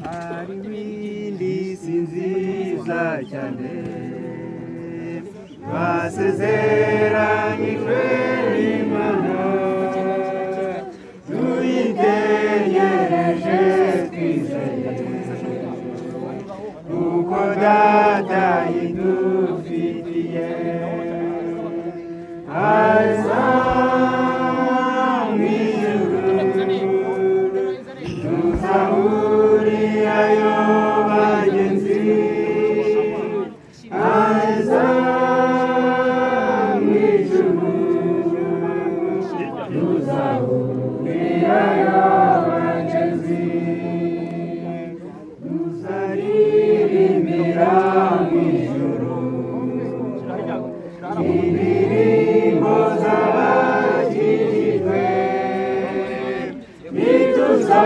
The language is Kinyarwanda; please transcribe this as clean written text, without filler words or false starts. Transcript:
hari ibindi si nziza cyane basezeranyijwe n'Imana tuyitegereje twizeye kuko data yidufitiye aza tuzahurirayo bagenzi aza mu ijuru tuzahurirayo bagenzi tuzaririmbira mu ijuru indirimbo z'abakijijwe nituza